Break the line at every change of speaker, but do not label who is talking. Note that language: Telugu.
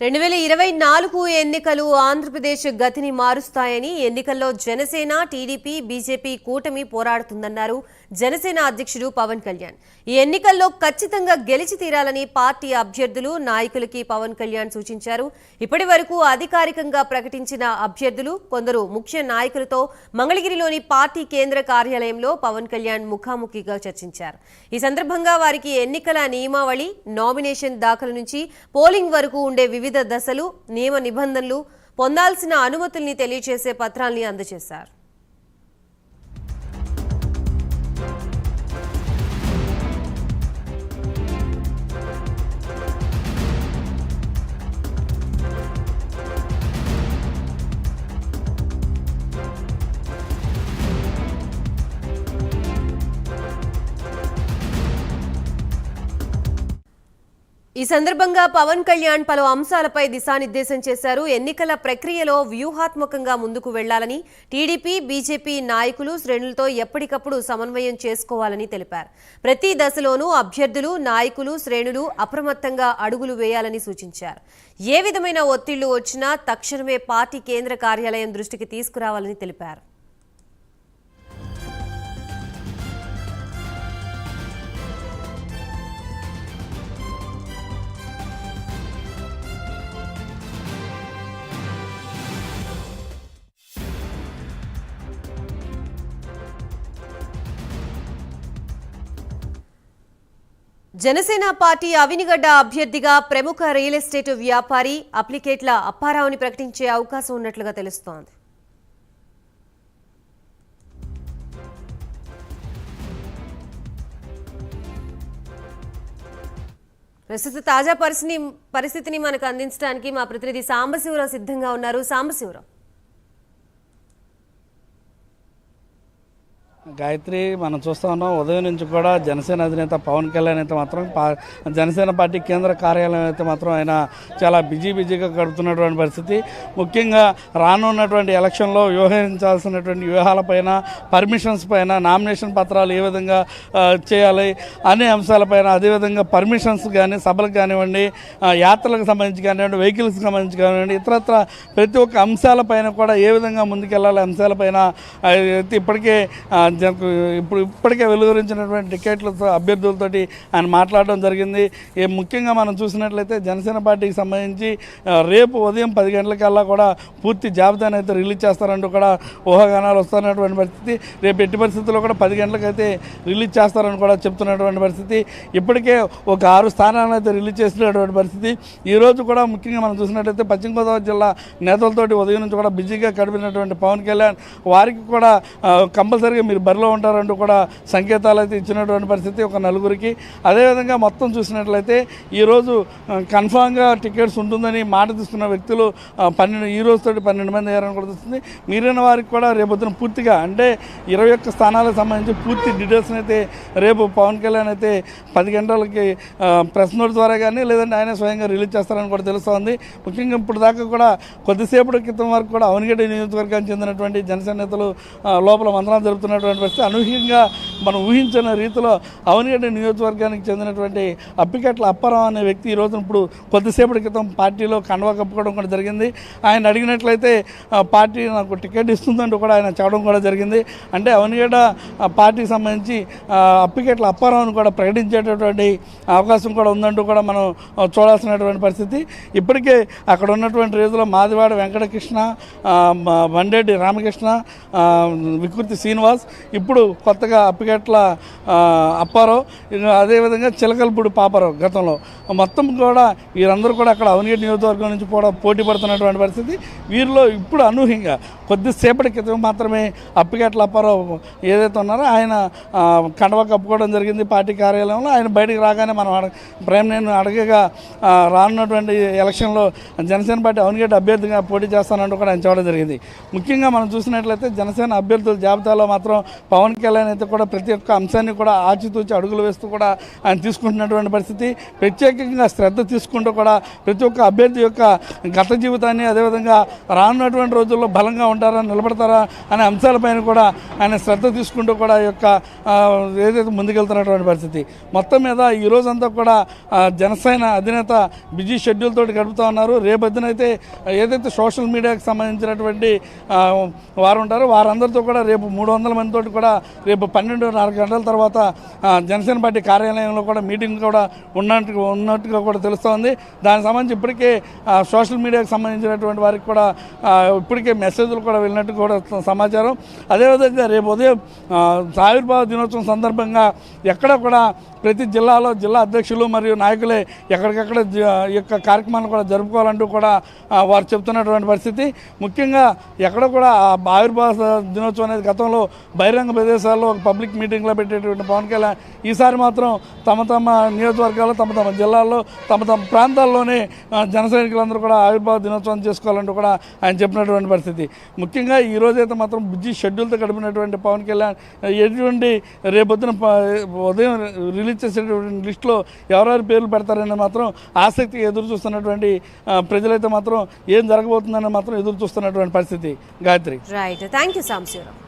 2024 ఎన్నికలు ఆంధ్రప్రదేశ్ గతిని మారుస్తాయని ఎన్నికల్లో జనసేన టీడీపీ బీజేపీ కూటమి పోరాడుతుందన్నారు జనసేన అధ్యక్షుడు పవన్ కళ్యాణ్. ఈ ఎన్నికల్లో ఖచ్చితంగా గెలిచి తీరాలని పార్టీ అభ్యర్థులు నాయకులకి పవన్ కళ్యాణ్ సూచించారు. ఇప్పటివరకు అధికారికంగా ప్రకటించిన అభ్యర్థులు కొందరు ముఖ్య నాయకులతో మంగళగిరిలోని పార్టీ కేంద్ర కార్యాలయంలో పవన్ కళ్యాణ్ ముఖాముఖిగా చర్చించారు. ఈ సందర్భంగా వారికి ఎన్నికల నియమావళి, నామినేషన్ దాఖలు నుంచి పోలింగ్ వరకు ఉండే వివిధ దశలు, నియమ నిబంధనలు, పొందాల్సిన అనుమతుల్ని తెలియజేసే పత్రాల్ని అందజేశారు. ఈ సందర్భంగా పవన్ కళ్యాణ్ పలు అంశాలపై దిశానిర్దేశం చేశారు. ఎన్నికల ప్రక్రియలో వ్యూహాత్మకంగా ముందుకు వెళ్లాలని, టీడీపీ బీజేపీ నాయకులు శ్రేణులతో ఎప్పటికప్పుడు సమన్వయం చేసుకోవాలని తెలిపారు. ప్రతి దశలోనూ అభ్యర్థులు, నాయకులు, శ్రేణులు అప్రమత్తంగా అడుగులు వేయాలని సూచించారు. ఏ విధమైన ఒత్తిళ్లు వచ్చినా తక్షణమే పార్టీ కేంద్ర కార్యాలయం దృష్టికి తీసుకురావాలని తెలిపారు. జనసేన పార్టీ అవినిగడ్డ అభ్యర్థిగా ప్రముఖ రియల్ ఎస్టేట్ వ్యాపారి అప్లికేట్ల అప్పారావుని ప్రకటించే అవకాశం ఉన్నట్లుగా తెలుస్తోంది. ప్రస్తుత తాజా పరిస్థితిని మనకు అందించడానికి మా ప్రతినిధి సాంబశివరావు సిద్ధంగా ఉన్నారు. సాంబశివరావు,
గాయత్రి, మనం చూస్తూ ఉన్నాం ఉదయం నుంచి కూడా జనసేన అధినేత పవన్ కళ్యాణ్ అయితే మాత్రం జనసేన పార్టీ కేంద్ర కార్యాలయం అయితే మాత్రం ఆయన చాలా బిజీగా గడుపుతున్నటువంటి పరిస్థితి. ముఖ్యంగా రానున్నటువంటి ఎలక్షన్లో వ్యవహరించాల్సినటువంటి వ్యూహాలపైన, పర్మిషన్స్ పైన, నామినేషన్ పత్రాలు ఏ విధంగా చేయాలి అనే అంశాలపైన, అదేవిధంగా పర్మిషన్స్ కానీ సభలకు కానివ్వండి, యాత్రలకు సంబంధించి కానివ్వండి, వెహికల్స్కి సంబంధించి కానివ్వండి, ఇతరత్ర ప్రతి ఒక్క అంశాలపైన కూడా ఏ విధంగా ముందుకెళ్లాలి అంశాలపైన ఇప్పటికే వెలువరించినటువంటి టికెట్లతో అభ్యర్థులతోటి ఆయన మాట్లాడడం జరిగింది. ముఖ్యంగా మనం చూసినట్లయితే జనసేన పార్టీకి సంబంధించి రేపు ఉదయం 10 గంటలకల్లా కూడా పూర్తి జాబితాను అయితే రిలీజ్ చేస్తారంటూ కూడా ఊహాగానాలు వస్తున్నటువంటి పరిస్థితి. రేపు ఎట్టి పరిస్థితుల్లో కూడా 10 గంటలకైతే రిలీజ్ చేస్తారని కూడా చెప్తున్నటువంటి పరిస్థితి. ఇప్పటికే ఒక 6 స్థానాలను అయితే రిలీజ్ చేసినటువంటి పరిస్థితి. ఈరోజు కూడా ముఖ్యంగా మనం చూసినట్లయితే పశ్చిమ గోదావరి జిల్లా నేతలతోటి ఉదయం నుంచి కూడా బిజీగా గడిపినటువంటి పవన్ కళ్యాణ్ వారికి కూడా కంపల్సరీగా మీరు బరిలో ఉంటారంటూ కూడా సంకేతాలు అయితే ఇచ్చినటువంటి పరిస్థితి ఒక నలుగురికి. అదేవిధంగా మొత్తం చూసినట్లయితే ఈరోజు కన్ఫామ్గా టికెట్స్ ఉంటుందని మాట తీసుకున్న వ్యక్తులు ఈ రోజుతోటి 12 మంది అయ్యారని కూడా వస్తుంది. మిగిలిన వారికి కూడా రేపొద్దున పూర్తిగా అంటే 21 స్థానాలకు సంబంధించి పూర్తి డీటెయిల్స్ని అయితే రేపు పవన్ కళ్యాణ్ అయితే 10 గంటలకి ప్రెస్ నోట్ ద్వారా కానీ లేదంటే ఆయన స్వయంగా రిలీజ్ చేస్తారని కూడా తెలుస్తోంది. ముఖ్యంగా ఇప్పుడు దాకా కూడా కొద్దిసేపటి క్రితం వరకు కూడా అవనిగడ్డ నియోజకవర్గానికి చెందినటువంటి జనసేన నేతలు లోపల మంత్రాలు జరుపుతున్నటువంటి పరిస్థితి. అనూహ్యంగా మనం ఊహించిన రీతిలో అవనిగడ్డ నియోజకవర్గానికి చెందినటువంటి అప్పికట్ల అప్పారావు అనే వ్యక్తి ఈ రోజున ఇప్పుడు కొద్దిసేపటి క్రితం పార్టీలో కండువా కప్పుకోవడం కూడా జరిగింది. ఆయన అడిగినట్లయితే పార్టీ నాకు టికెట్ ఇస్తుందంటూ కూడా ఆయన చెప్పడం కూడా జరిగింది. అంటే అవనిగడ్డ పార్టీకి సంబంధించి అప్పికట్ల అప్పారావును కూడా ప్రకటించేటటువంటి అవకాశం కూడా ఉందంటూ కూడా మనం చూడాల్సినటువంటి పరిస్థితి. ఇప్పటికే అక్కడ ఉన్నటువంటి రీతిలో మాదివాడ వెంకటకృష్ణ, బండేటి రామకృష్ణ, వికృతి శ్రీనివాస్, ఇప్పుడు కొత్తగా అప్పికట్ల అప్పారావు, అదేవిధంగా చిలకలపూడి పాపారావు గతంలో మొత్తం కూడా వీరందరూ కూడా అక్కడ అవనిగడ్డ నియోజకవర్గం నుంచి కూడా పోటీ పడుతున్నటువంటి పరిస్థితి. వీరిలో ఇప్పుడు అనూహ్యంగా కొద్దిసేపటి క్రితం మాత్రమే అప్పికట్ల అప్పారావు ఏదైతే ఉన్నారో ఆయన కండవా కప్పుకోవడం జరిగింది పార్టీ కార్యాలయంలో. ఆయన బయటికి రాగానే మనం నేను అడగగా రానున్నటువంటి ఎలక్షన్లో జనసేన పార్టీ అవనిగడ్డ అభ్యర్థిగా పోటీ చేస్తానంటూ కూడా ఆయన చెప్పడం జరిగింది. ముఖ్యంగా మనం చూసినట్లయితే జనసేన అభ్యర్థుల జాబితాలో మాత్రం పవన్ కళ్యాణ్ అయితే కూడా ప్రతి ఒక్క అంశాన్ని కూడా ఆచితూచి అడుగులు వేస్తూ కూడా ఆయన తీసుకుంటున్నటువంటి పరిస్థితి. ప్రత్యేకంగా శ్రద్ధ తీసుకుంటూ కూడా ప్రతి ఒక్క అభ్యర్థి యొక్క గత జీవితాన్ని, అదేవిధంగా రానున్నటువంటి రోజుల్లో బలంగా ఉంటారా, నిలబడతారా అనే అంశాలపైన కూడా ఆయన శ్రద్ధ తీసుకుంటూ కూడా ఈ యొక్క ఏదైతే ముందుకెళ్తున్నటువంటి పరిస్థితి. మొత్తం మీద ఈ రోజంతా కూడా జనసేన అధినేత బిజీ షెడ్యూల్ తోటి గడుపుతూ ఉన్నారు. రేపు అయితే ఏదైతే సోషల్ మీడియాకి సంబంధించినటువంటి వారు ఉంటారో వారందరితో కూడా రేపు 300 మందితో కూడా రేపు 12:30 గంటల తర్వాత జనసేన పార్టీ కార్యాలయంలో కూడా మీటింగ్ కూడా ఉన్నట్టుగా కూడా తెలుస్తోంది. దానికి సంబంధించి ఇప్పటికే సోషల్ మీడియాకి సంబంధించినటువంటి వారికి కూడా ఇప్పటికే మెసేజ్లు కూడా వెళ్ళినట్టు కూడా సమాచారం. అదేవిధంగా రేపు ఉదయం ఆవిర్భావ దినోత్సవం సందర్భంగా ఎక్కడ కూడా ప్రతి జిల్లాలో జిల్లా అధ్యక్షులు మరియు నాయకులే ఎక్కడికక్కడ ఈ యొక్క కార్యక్రమాలను కూడా జరుపుకోవాలంటూ కూడా వారు చెప్తున్నటువంటి పరిస్థితి. ముఖ్యంగా ఎక్కడ కూడా ఆవిర్భావ దినోత్సవం అనేది గతంలో బహిరంగ ప్రదేశాల్లో ఒక పబ్లిక్ మీటింగ్లో పెట్టేటువంటి పవన్ కళ్యాణ్ ఈసారి మాత్రం తమ నియోజకవర్గాల్లో, తమ జిల్లాల్లో, తమ ప్రాంతాల్లోనే జన సైనికులందరూ కూడా ఆవిర్భావ దినోత్సవం చేసుకోవాలంటూ కూడా ఆయన చెప్పినటువంటి పరిస్థితి. ముఖ్యంగా ఈ రోజైతే మాత్రం బిజీ షెడ్యూల్తో గడిపినటువంటి పవన్ కళ్యాణ్ ఎటువంటి రేపొద్దున ఉదయం రిలీజ్ చేసేటువంటి లిస్టులో ఎవరెవరి పేర్లు పెడతారని మాత్రం ఆసక్తిగా ఎదురు చూస్తున్నటువంటి ప్రజలైతే మాత్రం ఏం జరగబోతుందని మాత్రం ఎదురు చూస్తున్నటువంటి పరిస్థితి. Gayatri.
Right, thank you Sambasivarao.